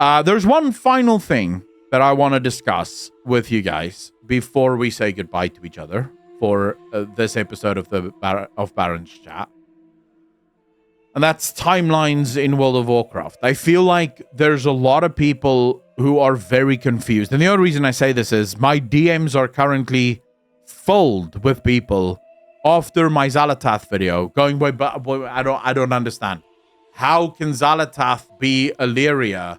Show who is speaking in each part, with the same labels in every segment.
Speaker 1: There's one final thing that I want to discuss with you guys before we say goodbye to each other for this episode of Baron's Chat. And that's timelines in World of Warcraft. I feel like there's a lot of people who are very confused. And the only reason I say this is my DMs are currently filled with people after my Xal'atath video going, wait, but I don't understand. How can Xal'atath be Illyria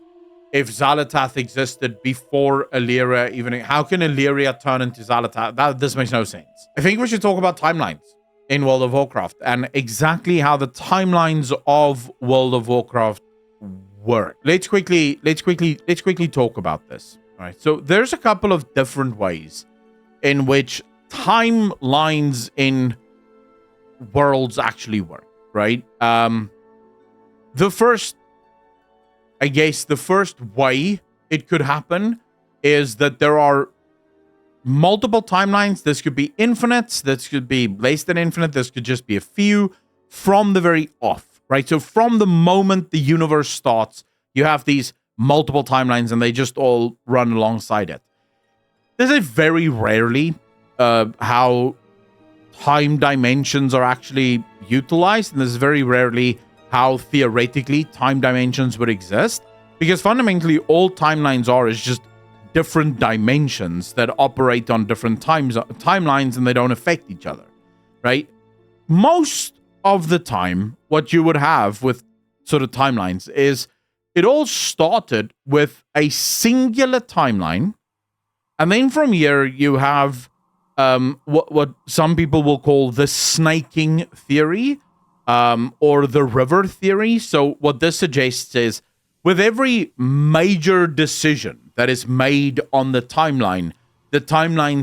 Speaker 1: if Xal'atath existed before Illyria even? How can Illyria turn into Xal'atath? This makes no sense. I think we should talk about timelines in World of Warcraft and exactly how the timelines of World of Warcraft work. Let's quickly talk about this. All right. So there's a couple of different ways in which timelines in worlds actually work, right? The first way it could happen is that there are multiple timelines. This could be infinite. This could be less than infinite. This could just be a few from the very off, right? So from the moment the universe starts, you have these multiple timelines and they just all run alongside it. This is very rarely how time dimensions are actually utilized. And this is very rarely how theoretically time dimensions would exist. Because fundamentally all timelines is just different dimensions that operate on different timelines and they don't affect each other, right? Most of the time, what you would have with sort of timelines is it all started with a singular timeline, and then from here you have what some people will call the snaking theory or the river theory. So what this suggests is with every major decision that is made on the timeline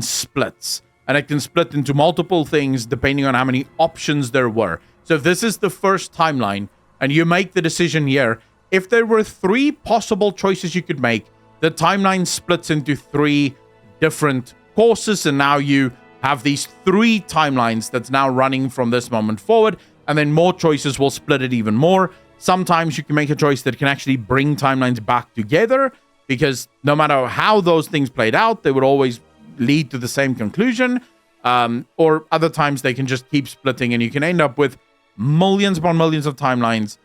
Speaker 1: splits. And it can split into multiple things depending on how many options there were. So if this is the first timeline and you make the decision here, if there were 3 possible choices you could make, the timeline splits into 3 different courses. And now you have these 3 timelines that's now running from this moment forward. And then more choices will split it even more. Sometimes you can make a choice that can actually bring timelines back together, because no matter how those things played out, they would always lead to the same conclusion. Or other times they can just keep splitting and you can end up with millions upon millions of timelines,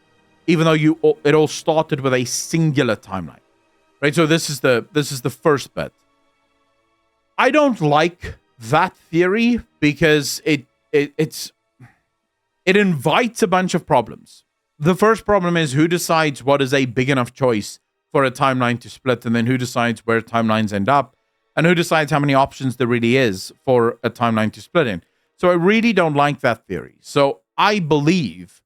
Speaker 1: even though it all started with a singular timeline, right? So this is the first bit. I don't like that theory because it invites a bunch of problems. The first problem is who decides what is a big enough choice for a timeline to split, and then who decides where timelines end up, and who decides how many options there really is for a timeline to split in. So I really don't like that theory. So I believe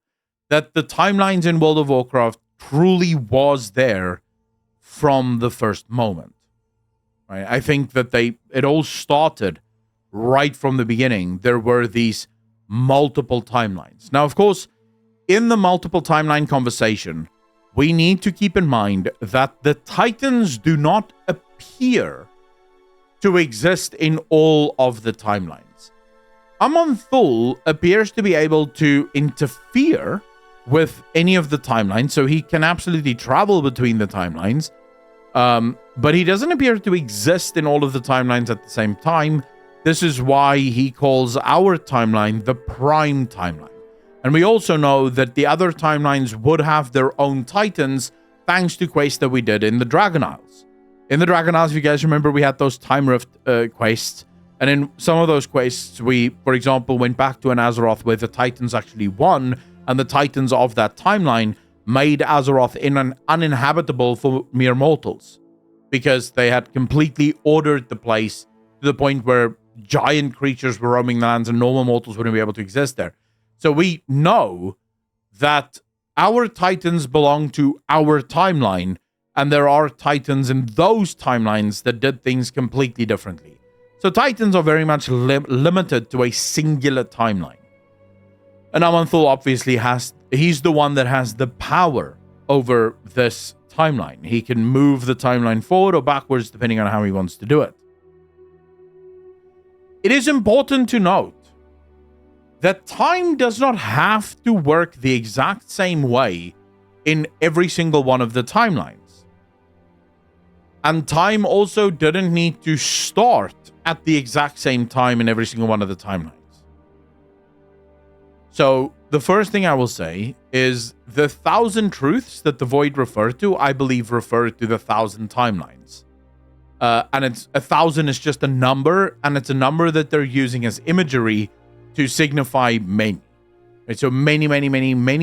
Speaker 1: that the timelines in World of Warcraft truly was there from the first moment. Right? I think that it all started right from the beginning. There were these multiple timelines. Now, of course, in the multiple timeline conversation, we need to keep in mind that the Titans do not appear to exist in all of the timelines. Amon'Thul appears to be able to interfere with any of the timelines, so he can absolutely travel between the timelines, but he doesn't appear to exist in all of the timelines at the same time. This is why he calls our timeline the Prime Timeline. And we also know that the other timelines would have their own Titans thanks to quests that we did in the Dragon Isles. In the Dragon Isles, if you guys remember, we had those Time Rift quests. And in some of those quests, we, for example, went back to an Azeroth where the Titans actually won. And the Titans of that timeline made Azeroth uninhabitable for mere mortals. Because they had completely ordered the place to the point where giant creatures were roaming the lands and normal mortals wouldn't be able to exist there. So we know that our Titans belong to our timeline, and there are Titans in those timelines that did things completely differently. So Titans are very much limited to a singular timeline. And Amon'Thul obviously he's the one that has the power over this timeline. He can move the timeline forward or backwards depending on how he wants to do it. It is important to note that time does not have to work the exact same way in every single one of the timelines. And time also didn't need to start at the exact same time in every single one of the timelines. So the first thing I will say is the 1,000 truths that the Void referred to, I believe refer to the 1,000 timelines. And it's 1,000 is just a number, and it's a number that they're using as imagery to signify many. Right? So many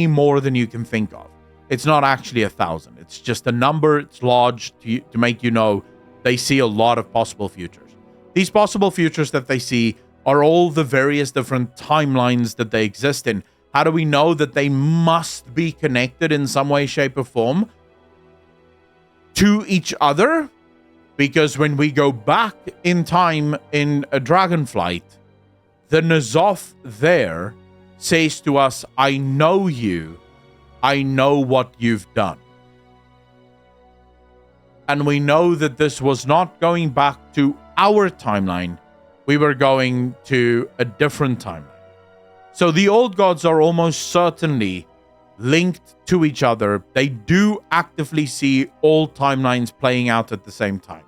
Speaker 1: more than you can think of. It's not actually 1,000. It's just a number. It's large to make you know they see a lot of possible futures. These possible futures that they see are all the various different timelines that they exist in. How do we know that they must be connected in some way, shape, or form to each other? Because when we go back in time in a Dragonflight, the N'Zoth there says to us, I know you. I know what you've done. And we know that this was not going back to our timeline. We were going to a different timeline. So the old gods are almost certainly linked to each other. They do actively see all timelines playing out at the same time.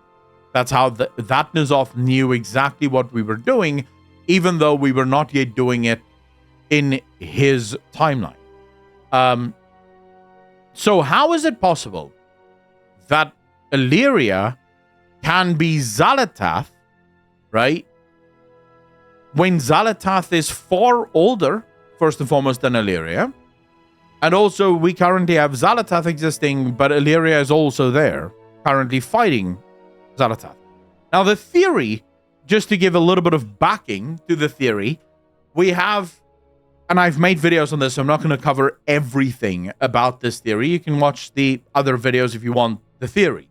Speaker 1: That's how that N'Zoth knew exactly what we were doing, even though we were not yet doing it in his timeline. So how is it possible that Illyria can be Xal'atath, right? When Xal'atath is far older, first and foremost, than Illyria. And also, we currently have Xal'atath existing, but Illyria is also there, currently fighting Xal'atath. Now, the theory, just to give a little bit of backing to the theory, we have, and I've made videos on this, so I'm not going to cover everything about this theory. You can watch the other videos if you want the theory.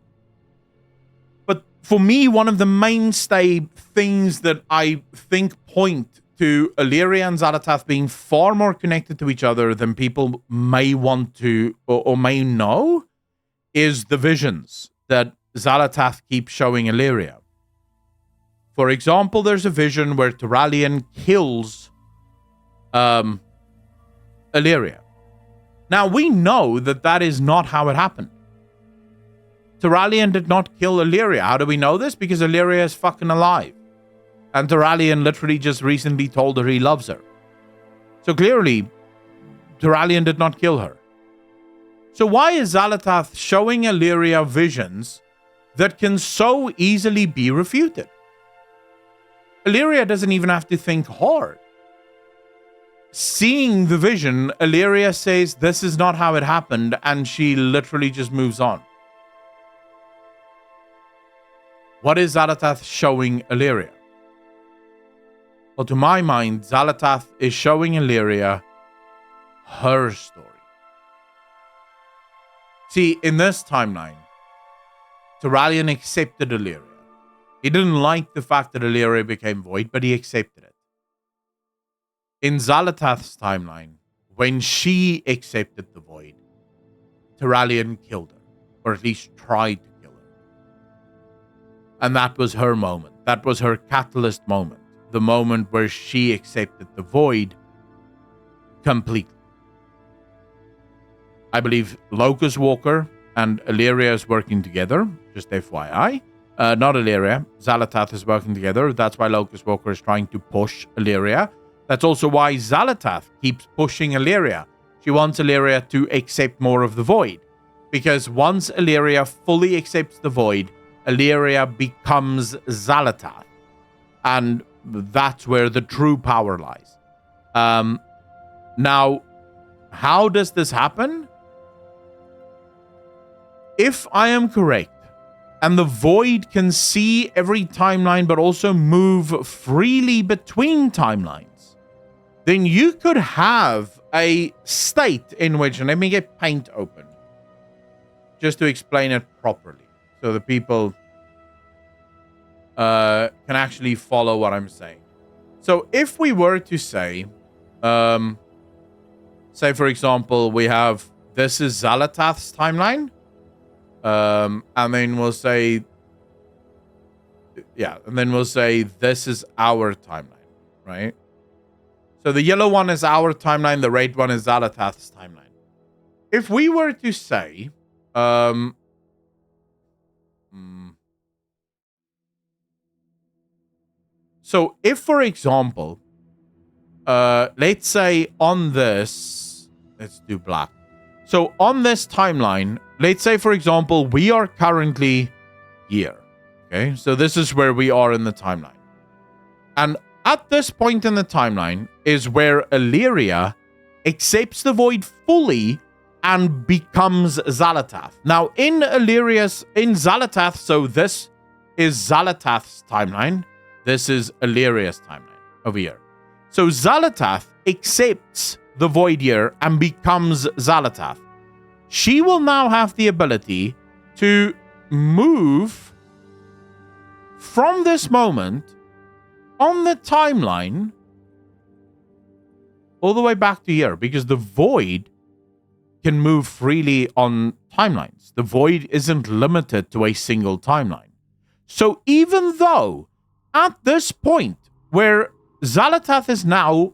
Speaker 1: But for me, one of the mainstay things that I think point to Illyria and Xal'atath being far more connected to each other than people may want to or may know is the visions that Xal'atath keeps showing Illyria. For example, there's a vision where Turalyon kills Illyria. Now, we know that that is not how it happened. Turalyon did not kill Illyria. How do we know this? Because Illyria is fucking alive. And Turalyon literally just recently told her he loves her. So clearly, Turalyon did not kill her. So why is Xal'atath showing Illyria visions that can so easily be refuted? Illyria doesn't even have to think hard. Seeing the vision, Illyria says this is not how it happened, and she literally just moves on. What is Xal'atath showing Illyria? Well, to my mind, Xal'atath is showing Illyria her story. See, in this timeline, Turalyon accepted Illyria. He didn't like the fact that Illyria became void, but he accepted it. In Xal'atath's timeline, when she accepted the void, Turalyon killed her, or at least tried to kill her. And that was her moment. That was her catalyst moment. The moment where she accepted the void completely. I believe Locust Walker and Illyria is working together, just FYI. Not Illyria. Xal'atath is working together. That's why Locust Walker is trying to push Illyria. That's also why Xal'atath keeps pushing Illyria. She wants Illyria to accept more of the void. Because once Illyria fully accepts the void, Illyria becomes Xal'atath. And that's where the true power lies. Now, how does this happen? If I am correct, and the void can see every timeline but also move freely between timelines, then you could have a state in which, and let me get paint open, just to explain it properly, so the people can actually follow what I'm saying. So if we were to say, say for example, we have, this is Xal'atath's timeline, and then we'll say, yeah, and then we'll say this is our timeline, right? So the yellow one is our timeline, the red one is Xal'atath's timeline. If we were to say, So if, for example, let's say on this, let's do black. So on this timeline, let's say, for example, we are currently here. Okay, so this is where we are in the timeline. And at this point in the timeline is where Illyria accepts the void fully and becomes Xal'atath. Now, in Xal'atath, so this is Xal'atath's timeline. This is Illyria's timeline over here. So Xal'atath accepts the void here and becomes Xal'atath. She will now have the ability to move from this moment on the timeline all the way back to here, because the void can move freely on timelines. The void isn't limited to a single timeline. So even though at this point where Xal'atath is now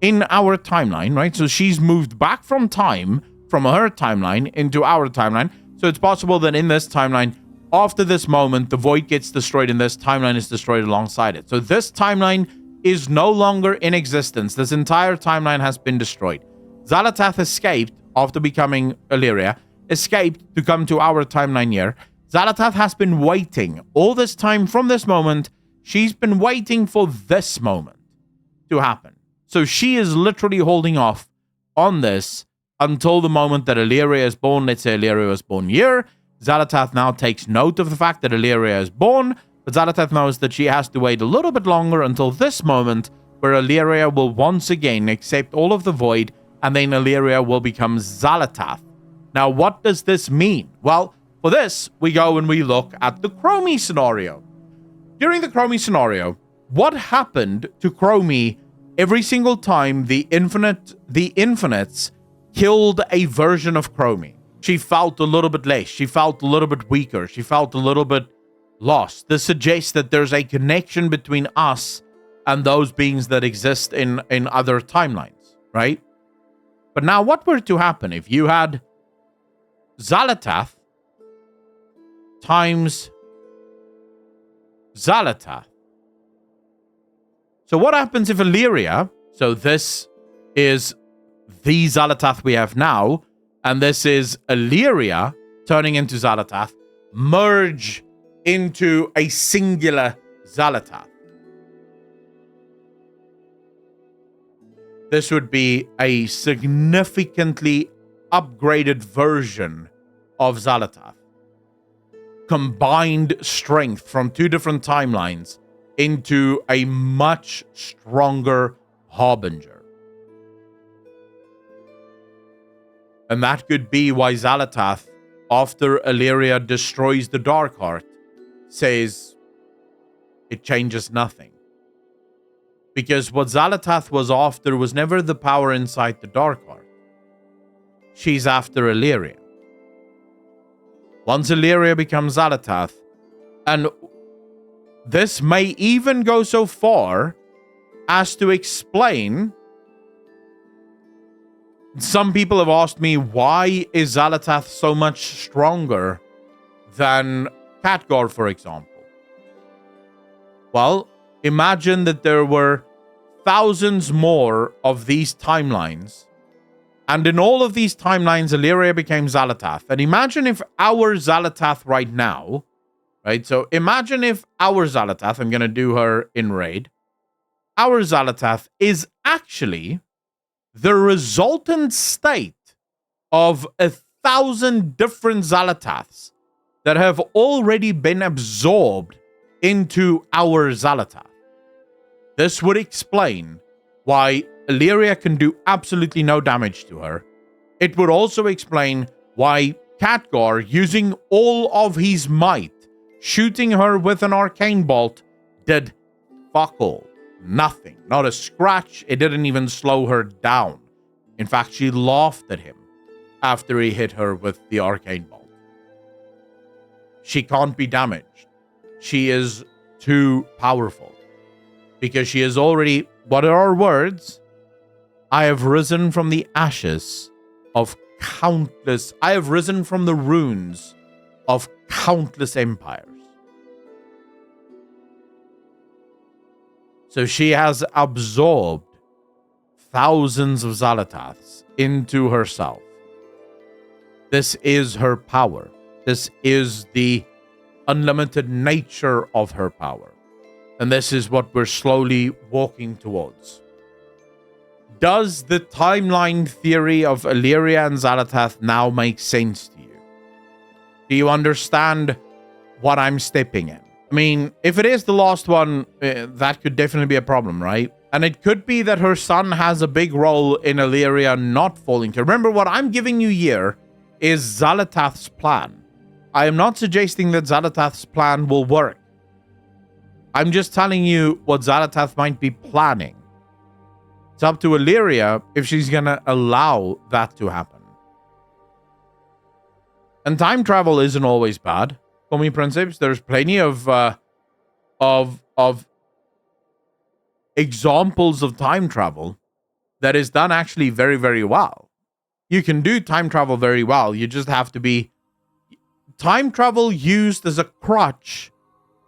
Speaker 1: in our timeline, right? So she's moved back from time, from her timeline into our timeline. So it's possible that in this timeline, after this moment, the void gets destroyed and this timeline is destroyed alongside it. So this timeline is no longer in existence. This entire timeline has been destroyed. Xal'atath escaped after becoming Illyria, escaped to come to our timeline here. Xal'atath has been waiting all this time from this moment. She's been waiting for this moment to happen. So she is literally holding off on this until the moment that Illyria is born. Let's say Illyria was born here. Xal'atath now takes note of the fact that Illyria is born, but Xal'atath knows that she has to wait a little bit longer until this moment where Illyria will once again accept all of the void, and then Illyria will become Xal'atath. Now, what does this mean? Well, for this, we go and we look at the Chromie scenario. During the Chromie scenario, what happened to Chromie every single time the Infinites killed a version of Chromie? She felt a little bit less. She felt a little bit weaker. She felt a little bit lost. This suggests that there's a connection between us and those beings that exist in other timelines, right? But now what were to happen if you had Xal'atath times Xal'atath? So what happens if Illyria, so this is the Xal'atath we have now, and this is Illyria turning into Xal'atath, merge into a singular Xal'atath? This would be a significantly upgraded version of Xal'atath. Combined strength from two different timelines into a much stronger Harbinger. And that could be why Xal'atath, after Illyria destroys the Dark Heart, says it changes nothing. Because what Xal'atath was after was never the power inside the Dark Heart. She's after Illyria. Once Illyria becomes Xal'atath, and this may even go so far as to explain. Some people have asked me, why is Xal'atath so much stronger than Khadgar, for example? Well, imagine that there were thousands more of these timelines, and in all of these timelines, Illyria became Xal'atath. And imagine if our Xal'atath right now, right? So imagine if our Xal'atath, I'm going to do her in raid, our Xal'atath is actually the resultant state of 1,000 different Xal'ataths that have already been absorbed into our Xal'atath. This would explain why Illyria can do absolutely no damage to her. It would also explain why Khadgar, using all of his might, shooting her with an arcane bolt, did fuck all. Nothing. Not a scratch. It didn't even slow her down. In fact, she laughed at him after he hit her with the arcane bolt. She can't be damaged. She is too powerful. Because she is already, what are our words? I have risen from the ashes of countless, I have risen from the ruins of countless empires. So she has absorbed thousands of Xalataths into herself. This is her power. This is the unlimited nature of her power. And this is what we're slowly walking towards. Does the timeline theory of Illyria and Xalatath now make sense to you? Do you understand what I'm stepping in? I mean, if it is the last one, that could definitely be a problem, right? And it could be that her son has a big role in Illyria not falling to. Remember, what I'm giving you here is Xalatath's plan. I am not suggesting that Xalatath's plan will work. I'm just telling you what Xalatath might be planning. It's up to Illyria if she's going to allow that to happen. And time travel isn't always bad. Call me Princeps. There's plenty of examples of time travel that is done actually very, very well. You can do time travel very well. You just have to be... Time travel used as a crutch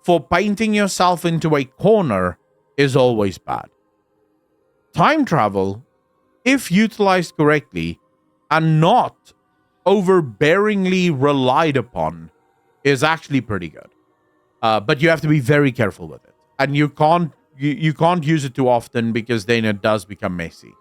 Speaker 1: for painting yourself into a corner is always bad. Time travel, if utilized correctly and not overbearingly relied upon, is actually pretty good. But you have to be very careful with it. And you can't use it too often because then it does become messy.